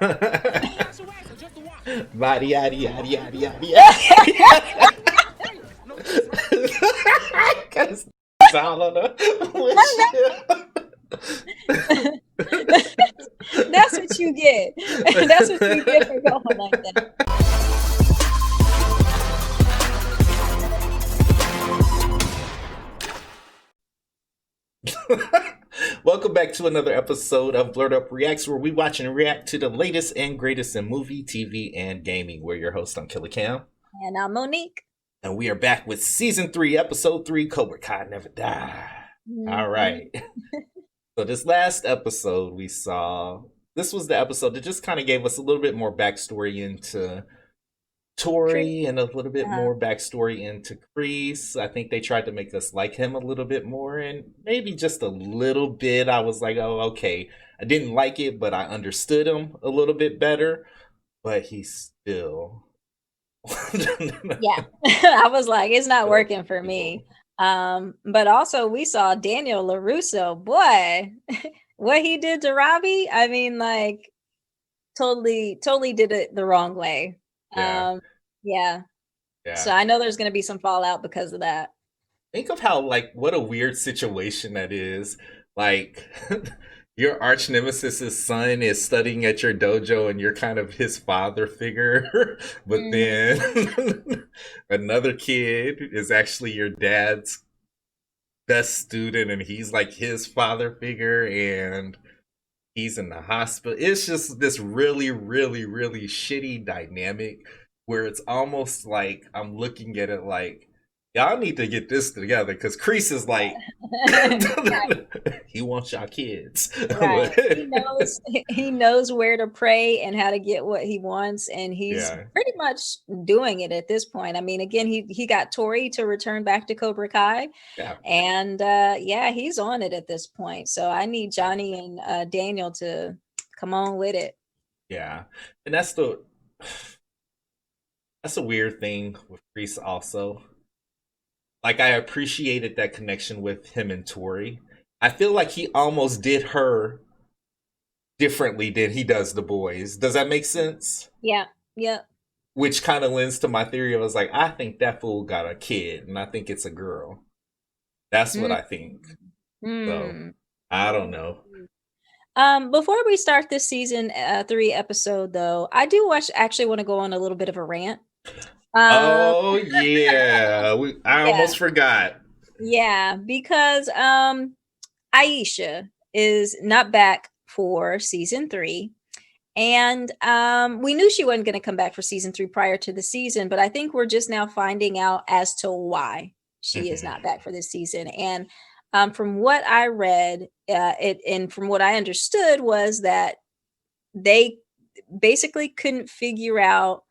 Body, yaddy, yaddy, yaddy, yaddy, yaddy. Gotta sound on the That's what you get. That's what you get for going like that. Welcome back to another episode of Blerd Up Reacts, where we watch and react to the latest and greatest in movie, TV, and gaming. We're your host, I'm Killer Cam. And I'm Monique. And we are back with Season 3, Episode 3, Cobra Kai Never Die. All right. So this last episode we saw, this was the episode that just kind of gave us a little bit more backstory into Tori and a little bit more backstory into Kreese. I think they tried to make us like him a little bit more, and maybe just a little bit. I was like, oh, okay. I didn't like it, but I understood him a little bit better. But he's still... Yeah. I was like, it's not working for me. But also we saw Daniel LaRusso, boy, what he did to Robby. I mean, like, totally did it the wrong way. Yeah. So I know there's going to be some fallout because of that. Think of how, like, what a weird situation that is. Like, your arch nemesis' son is studying at your dojo and you're kind of his father figure. But then another kid is actually your dad's best student and he's like his father figure and he's in the hospital. It's just this really, really, really shitty dynamic where it's almost like I'm looking at it like, y'all need to get this together because Kreese is like, he wants y'all kids. Right. He knows where to pray and how to get what he wants, and he's pretty much doing it at this point. I mean, again, he got Tori to return back to Cobra Kai, and he's on it at this point. So I need Johnny and Daniel to come on with it. Yeah, and that's a weird thing with Kreese also. Like, I appreciated that connection with him and Tori. I feel like he almost did her differently than he does the boys. Does that make sense? Yeah. Which kind of lends to my theory. I was like, I think that fool got a kid, and I think it's a girl. That's what I think. So, I don't know. Before we start this season 3 episode, though, I do actually want to go on a little bit of a rant. Oh yeah, I almost forgot. Yeah, because Aisha is not back for season 3, and we knew she wasn't going to come back for season 3 prior to the season, but I think we're just now finding out as to why she is not back for this season. And from what I read, and from what I understood was that they basically couldn't figure out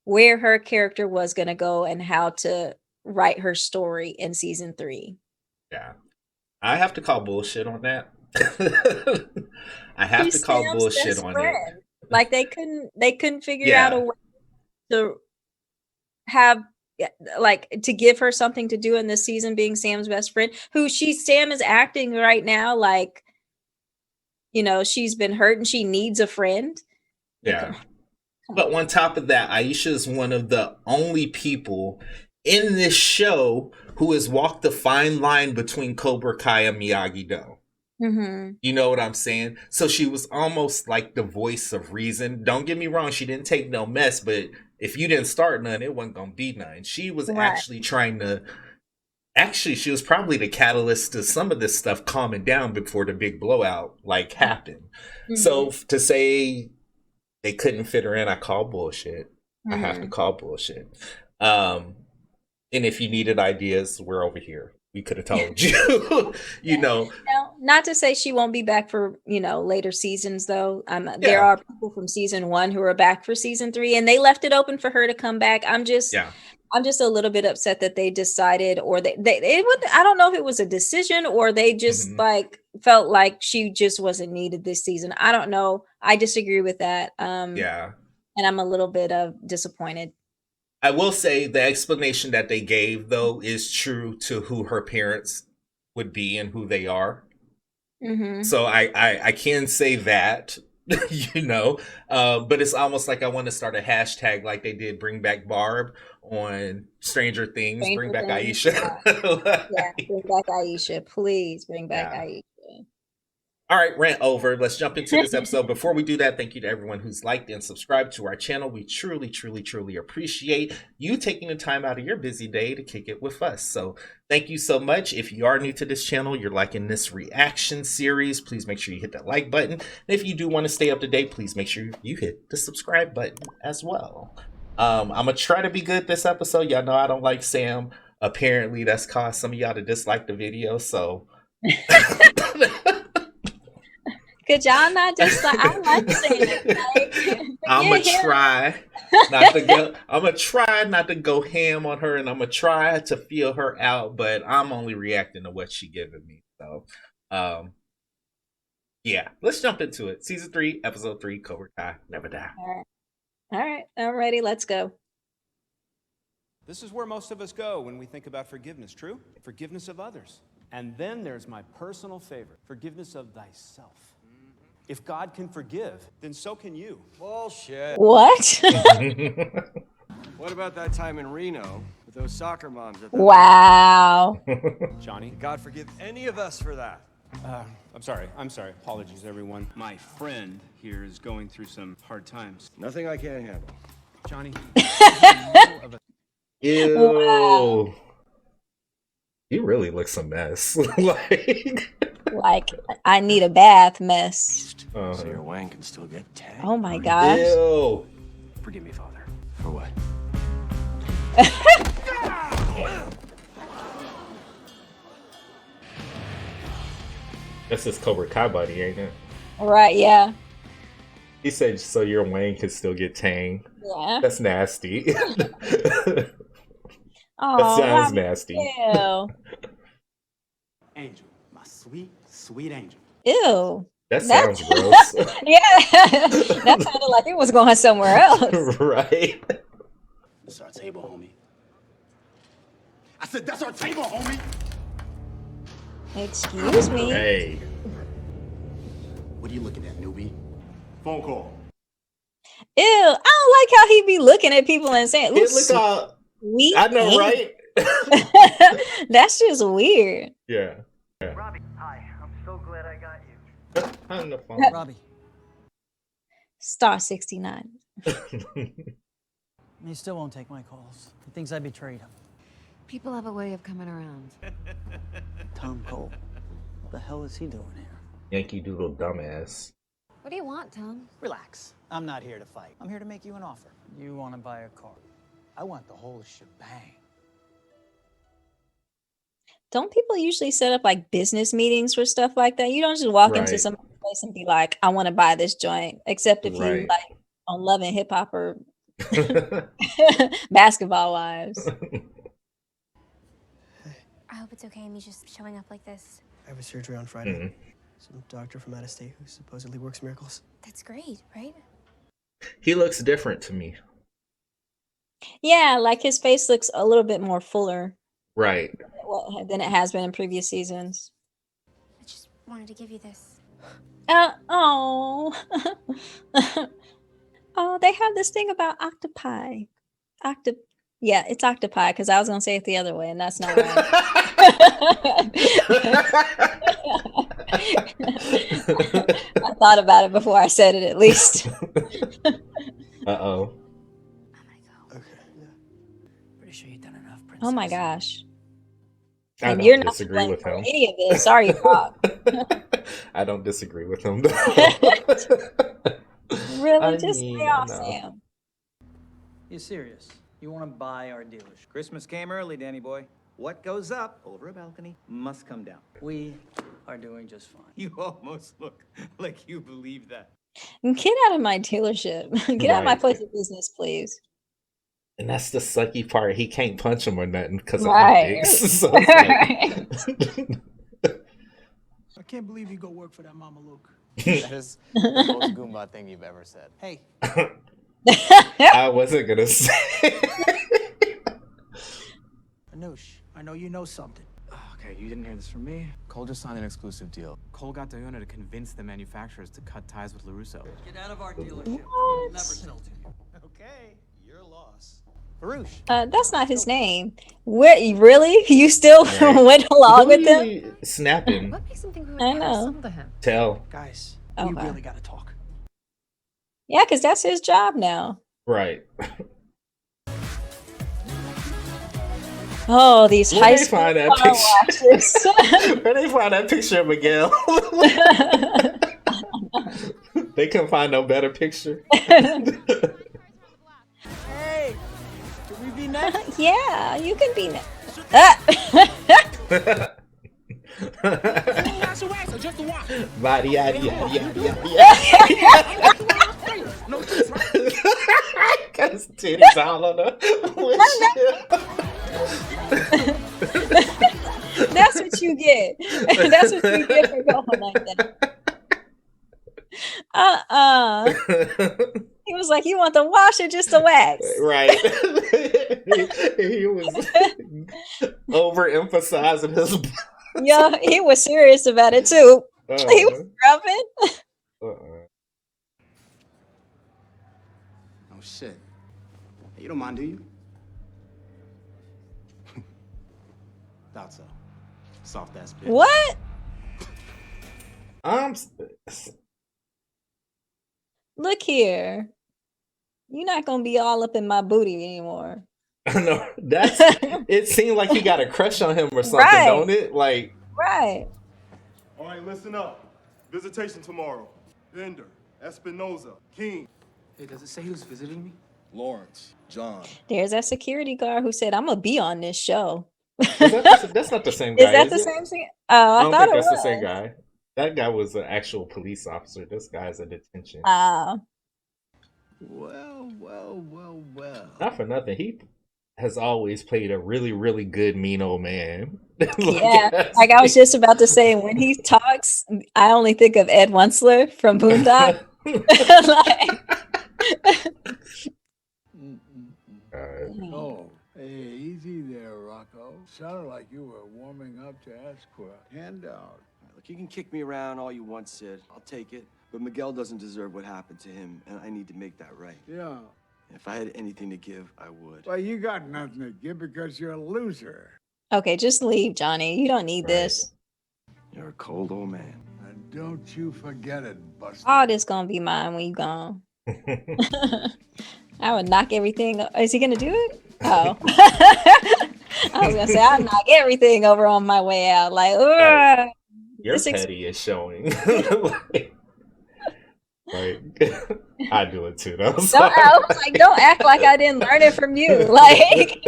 where her character was going to go and how to write her story in season 3. Yeah. I have to call bullshit on that. I have to call bullshit on it. Like, they couldn't figure out a way to have, like, to give her something to do in this season, being Sam's best friend, Sam is acting right now like, you know, she's been hurt and she needs a friend. Yeah. But on top of that, Aisha is one of the only people in this show who has walked the fine line between Cobra Kai and Miyagi-Do. You know what I'm saying? So she was almost like the voice of reason. Don't get me wrong, she didn't take no mess, but if you didn't start none, it wasn't going to be none. She was actually trying to... Actually, she was probably the catalyst to some of this stuff calming down before the big blowout, like, happened. So to say... they couldn't fit her in, I call bullshit. I have to call bullshit. And if you needed ideas, we're over here. We could have told you, you know. Now, not to say she won't be back for, you know, later seasons, though. There are people from season 1 who are back for season 3, and they left it open for her to come back. I'm just a little bit upset that they decided, or I don't know if it was a decision or they just like felt like she just wasn't needed this season. I don't know. I disagree with that. And I'm a little bit disappointed. I will say the explanation that they gave, though, is true to who her parents would be and who they are. So I can say that. you know. But it's almost like I want to start a hashtag like they did Bring Back Barb on Stranger Things, Bring Stranger Back Things. Aisha. Yeah, bring back Aisha. Please bring back Yeah. Aisha. All right, rant over. Let's jump into this episode. Before we do that, thank you to everyone who's liked and subscribed to our channel. We truly, truly, truly appreciate you taking the time out of your busy day to kick it with us. So thank you so much. If you are new to this channel, you're liking this reaction series, please make sure you hit that like button. And if you do want to stay up to date, please make sure you hit the subscribe button as well. I'm going to try to be good this episode. Y'all know I don't like Sam. Apparently, that's caused some of y'all to dislike the video, so... Could y'all not just like I like saying it? I'ma try not to go. I'ma try not to go ham on her, and I'ma try to feel her out. But I'm only reacting to what she giving me. So, yeah, let's jump into it. Season 3, Episode 3, Cobra Kai, Never Die. All right, alrighty, let's go. This is where most of us go when we think about forgiveness. True? Forgiveness of others. And then there's my personal favorite: forgiveness of thyself. If God can forgive, then so can you. Bullshit. What? What about that time in Reno with those soccer moms at the Wow. Johnny? Did God forgive any of us for that? I'm sorry. Apologies, everyone. My friend here is going through some hard times. Nothing I can't handle. Johnny? Ew. Wow. He really looks a mess. Like I need a bath mess. So your wang can still get tagged. Oh my gosh. Ew. Forgive me, Father. For what? That's his Cobra Kai buddy, ain't it? Right, yeah. He said, so your wang can still get tang. Yeah. That's nasty. That Oh, sounds nasty. Ew. Angel, my sweet, sweet angel. Ew. That sounds gross. Yeah. That sounded like it was going somewhere else. Right? That's our table, homie. I said, that's our table, homie. Excuse me. Hey. What are you looking at, newbie? Phone call. Ew. I don't like how he be looking at people and saying, It look all, sweet. I know, right? That's just weird. Yeah. Robby, hi. I'm so glad I got you. On the phone. Robby, Star 69. he still won't take my calls. He thinks I betrayed him. People have a way of coming around. Tom Cole, what the hell is he doing here? Yankee Doodle dumbass. What do you want, Tom? Relax. I'm not here to fight. I'm here to make you an offer. You want to buy a car. I want the whole shebang. Don't people usually set up like business meetings for stuff like that? You don't just walk into Right. some place and be like, I want to buy this joint, except if you Right. like on Love and Hip Hop or Basketball Wives. I hope it's okay me just showing up like this. I have a surgery on Friday. Mhm. Some doctor from out of state who supposedly works miracles. That's great, right? He looks different to me. Yeah, like his face looks a little bit more fuller Right. than it has been in previous seasons. I just wanted to give you this. Oh. Oh, they have this thing about octopi. Yeah, it's octopi because I was gonna say it the other way, and that's not right. I thought about it before I said it, at least. Uh-oh. Okay, yeah. Pretty sure you've done enough, princess. Oh my gosh. I And don't you're not to disagree blame with for him. any of this. Sorry, Pop. I don't disagree with him, though. Really? I Just mean, stay off, no. Sam. You serious? You want to buy our dealership? Christmas came early, Danny boy. What goes up over a balcony must come down. We are doing just fine. You almost look like you believe that. Get out of my dealership. Get out of my Right. place of business, please. And that's the sucky part. He can't punch him or nothing because of Right. optics. So it's like- I can't believe you go work for that Mama Luke. That is the most Goomba thing you've ever said. Hey, I wasn't gonna say. Anoush, I know you know something. Oh, Okay, you didn't hear this from me. Cole just signed an exclusive deal. Cole got Toyota to convince the manufacturers to cut ties with LaRusso. Get out of our dealership. We'll never sell to you. Okay, your loss. Farouche. That's not his name. Where really? You still went along with him? Snapping. What makes him think we would I ever know. sell to him? Tell. Guys, Okay. we really gotta talk. Yeah, because that's his job now. Right. Oh, these Where high they school find that car picture? washes. Where they find that picture of Miguel? They couldn't find no better picture. Hey, can we be next? Yeah, you can be next. Body, yada, yada, yada, yada. Got his titties all on the That's what you get. That's what you get for going like that. He was like, "You want the wash or just the wax?" Right. He was overemphasizing his. Yeah, he was serious about it too. He was rubbing. Oh shit. Hey, you don't mind, do you? Thought so. Soft ass bitch. What? Look here. You're not gonna be all up in my booty anymore. No, that's. It seemed like he got a crush on him or something, Right. don't it? Like. Right. All right, listen up. Visitation tomorrow. Bender, Espinoza, King. Hey, does it say who's visiting me? Lawrence, John. There's that security guard who said, "I'm gonna be on this show." That's not the same guy. Is that the it? same thing? Oh, I don't thought think it that's was. the same guy. That guy was an actual police officer. This guy's in detention. Well. Not for nothing. He has always played a really, really good mean old man. Yeah, like I was just about to say, when he talks, I only think of Ed Wunsler from Boondock. Oh, hey, easy there, Rocco. Sounded like you were warming up to ask for a handout. Look, you can kick me around all you want, Sid. I'll take it. But Miguel doesn't deserve what happened to him, and I need to make that right. Yeah. If I had anything to give, I would. Well, you got nothing to give because you're a loser. Okay, just leave, Johnny. You don't need this. You're a cold old man. And don't you forget it, Buster. All this gonna be mine when you gone. I would knock everything. Is he gonna do it? Oh, I was gonna say I'll knock everything over on my way out. Like, your petty is showing. Like, I do it too, though. I was like, don't act like I didn't learn it from you. Like,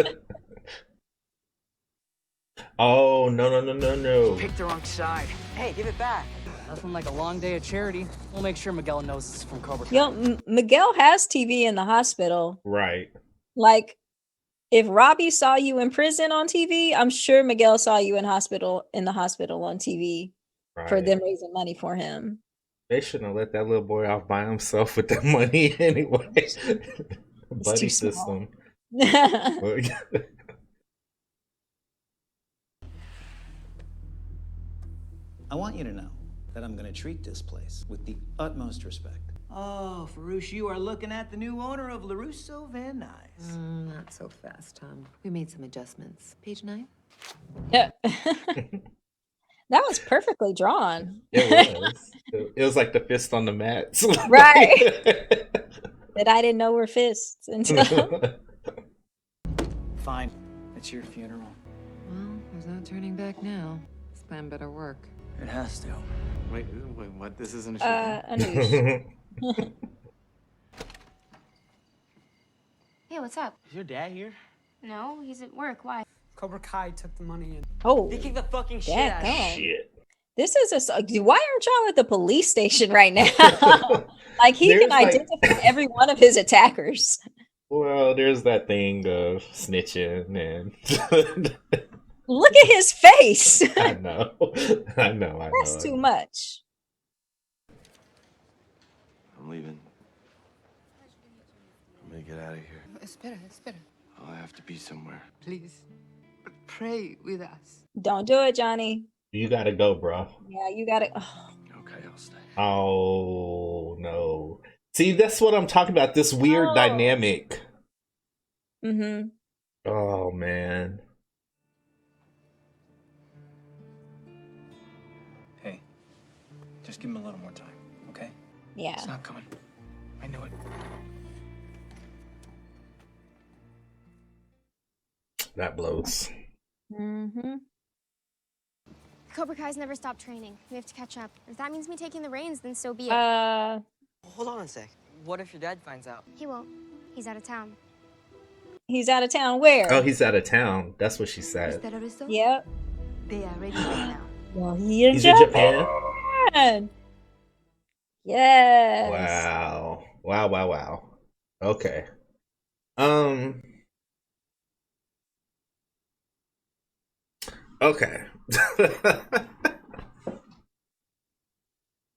oh no! Picked the wrong side. Hey, give it back. Nothing like a long day of charity. We'll make sure Miguel knows this is from Cobra Kai. yo, Miguel has TV in the hospital. Right. Like, if Robbie saw you in prison on TV, I'm sure Miguel saw you in the hospital on TV for them raising money for him. They shouldn't have let that little boy off by himself with that money anyway. Buddy system. I want you to know that I'm going to treat this place with the utmost respect. Oh, Farouche, you are looking at the new owner of LaRusso Van Nuys. Not so fast, Tom. We made some adjustments. Page 9. Yeah. That was perfectly drawn. It was. It was like the fist on the mats. Right. That I didn't know were fists until. Fine. It's your funeral. Well, there's no turning back now. This plan better work. It has to. Wait, what? This isn't a Anoush. Hey, what's up? Is your dad here? No, he's at work. Why? Cobra Kai took the money and Oh, They kicked the fucking shit Dad, out of no. Shit. This is why aren't y'all at the police station right now? Like, he can identify every one of his attackers. Well, there's that thing of snitching and. Look at his face. I know. That's too much. I'm leaving. I'm gonna get out of here. Espera. I have to be somewhere. Please. Pray with us. Don't do it, Johnny. You gotta go, bro. Yeah, you gotta. Oh. Okay, I'll stay. Oh no. See, that's what I'm talking about. This weird dynamic. Mm-hmm. Oh man. Hey, just give him a little more time, okay? Yeah. It's not coming. I knew it. That blows. Mm-hmm. Cobra Kai's never stopped training. We have to catch up. If that means me taking the reins, then so be it. Hold on a sec. What if your dad finds out? He won't. He's out of town. He's out of town. Where? Oh, he's out of town. That's what she said. Mr. LaRusso? Yep. They are ready right now. Well, he's in Japan. Yes. Wow. Wow, wow, wow. Okay. Okay.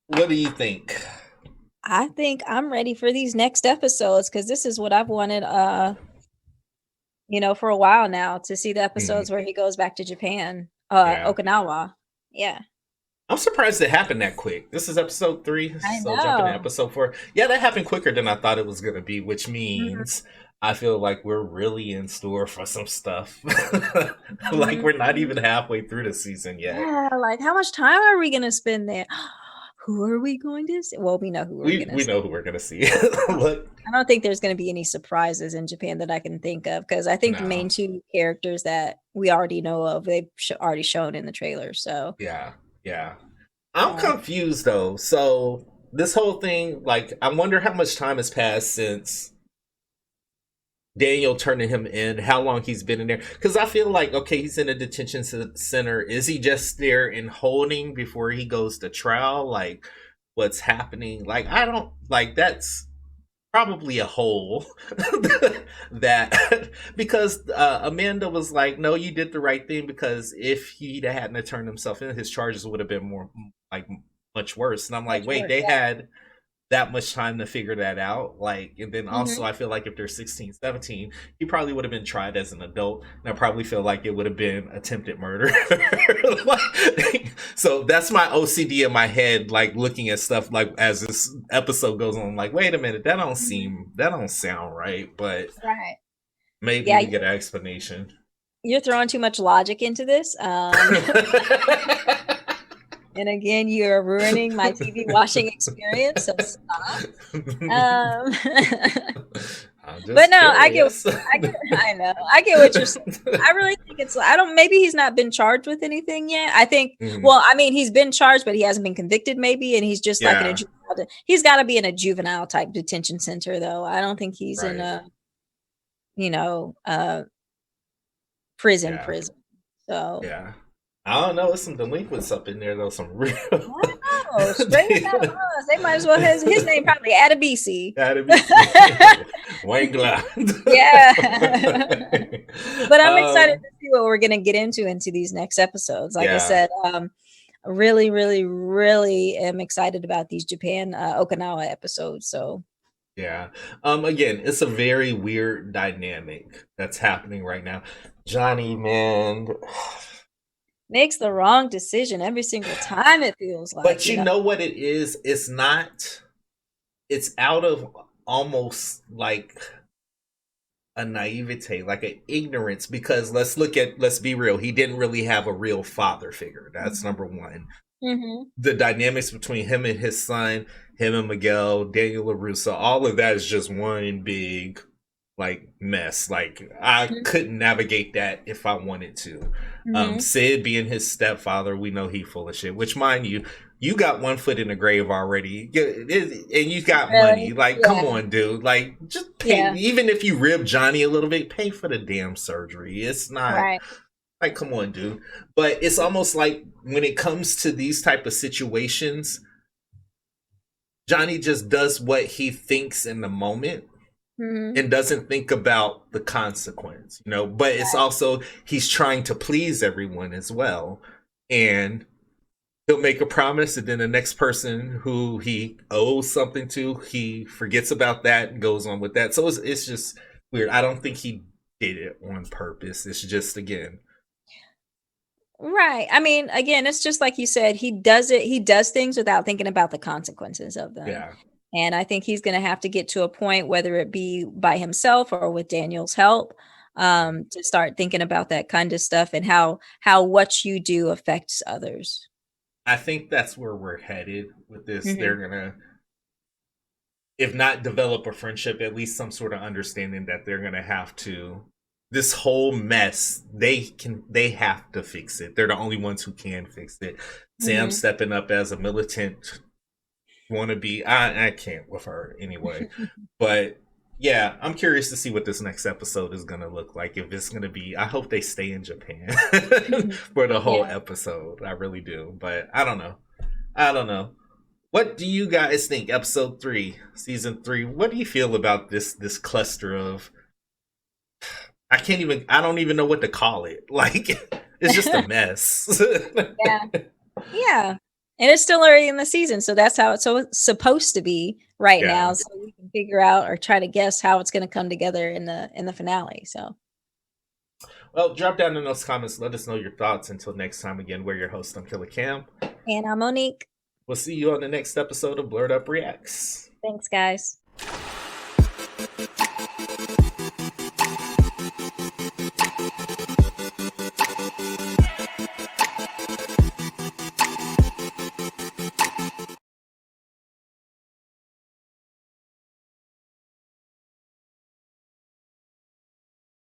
What do you think? I think I'm ready for these next episodes because this is what I've wanted for a while now, to see the episodes where he goes back to Japan. Okinawa. Yeah. I'm surprised it happened that quick. This is episode 3, so jumping to episode 4. Yeah, that happened quicker than I thought it was gonna be, which means I feel like we're really in store for some stuff. Like we're not even halfway through the season yet. Yeah, like how much time are we gonna spend there? Who are we going to see? Well, we know who we know who we're gonna see. Look, I don't think there's going to be any surprises in Japan that I can think of, because I think the main 2 characters that we already know of, they've already shown in the trailer. So yeah. I'm confused though. So this whole thing, like, I wonder how much time has passed since Daniel turning him in, how long he's been in there. Because I feel like, okay, he's in a detention center. Is he just there in holding before he goes to trial? Like, what's happening? Like, I don't, like, that's probably a hole that, because Amanda was like, no, you did the right thing, because if he hadn't turned himself in, his charges would have been more, like, much worse. And I'm like, wait, they had that much time to figure that out, like, and then also I feel like if they're 16, 17, he probably would have been tried as an adult, and I probably feel like it would have been attempted murder. So that's my OCD in my head, like looking at stuff like as this episode goes on, I'm like, wait a minute, that don't sound right, but maybe we get an explanation. You're throwing too much logic into this. And again, you're ruining my TV watching experience, so stop. But no, I know. I get what you're saying. I really think maybe he's not been charged with anything yet. I think, well, I mean, he's been charged, but he hasn't been convicted maybe, and he's just like in a juvenile. He's got to be in a juvenile type detention center, though. I don't think he's in a, prison. So yeah. I don't know. There's some delinquents up in there, though. Some real. Straight out of us. They might as well have his name probably Adabisi. Wangla. Yeah. But I'm excited to see what we're going to get into these next episodes. Like I said, really, really, really am excited about these Japan Okinawa episodes. So. Yeah. Again, it's a very weird dynamic that's happening right now. Johnny, man. Makes the wrong decision every single time, it feels like. But you know what it is? It's out of almost like a naivete, like an ignorance, because let's be real. He didn't really have a real father figure. That's number one. The dynamics between him and his son, him and Miguel, Daniel LaRusso, all of that is just one big like mess. Like I couldn't navigate that if I wanted to. Sid being his stepfather, we know he full of shit, which mind you got one foot in the grave already, and you got money. Like, come on, dude. Like, just pay. Even if you rib Johnny a little bit, pay for the damn surgery. It's not like, come on, dude. But it's almost like when it comes to these type of situations, Johnny just does what he thinks in the moment. And doesn't think about the consequence, but it's also he's trying to please everyone as well, and he'll make a promise, and then the next person who he owes something to, he forgets about that and goes on with that. So it's just weird. I don't think he did it on purpose. It's just, again, Right. I mean, again, it's just like you said, he does things without thinking about the consequences of them. Yeah. And I think he's going to have to get to a point, whether it be by himself or with Daniel's help, to start thinking about that kind of stuff and how what you do affects others. I think that's where we're headed with this. Mhm. They're gonna, if not develop a friendship, at least some sort of understanding that they're gonna have to. This whole mess, they have to fix it. They're the only ones who can fix it. Sam Mhm. stepping up as a militant wannabe. I can't with her anyway. But yeah, I'm curious to see what this next episode is gonna look like. If it's gonna be, I hope they stay in Japan for the whole episode. I really do. But I don't know. What do you guys think? Episode 3, season 3. What do you feel about this cluster of? I don't even know what to call it. Like, it's just a mess. Yeah. And it's still early in the season, so that's how it's supposed to be right now. So we can figure out or try to guess how it's going to come together in the finale. So, well, drop down in those comments. Let us know your thoughts. Until next time, again, we're your host. I'm Killer Cam. And I'm Monique. We'll see you on the next episode of Blerd Up Reacts. Thanks, guys.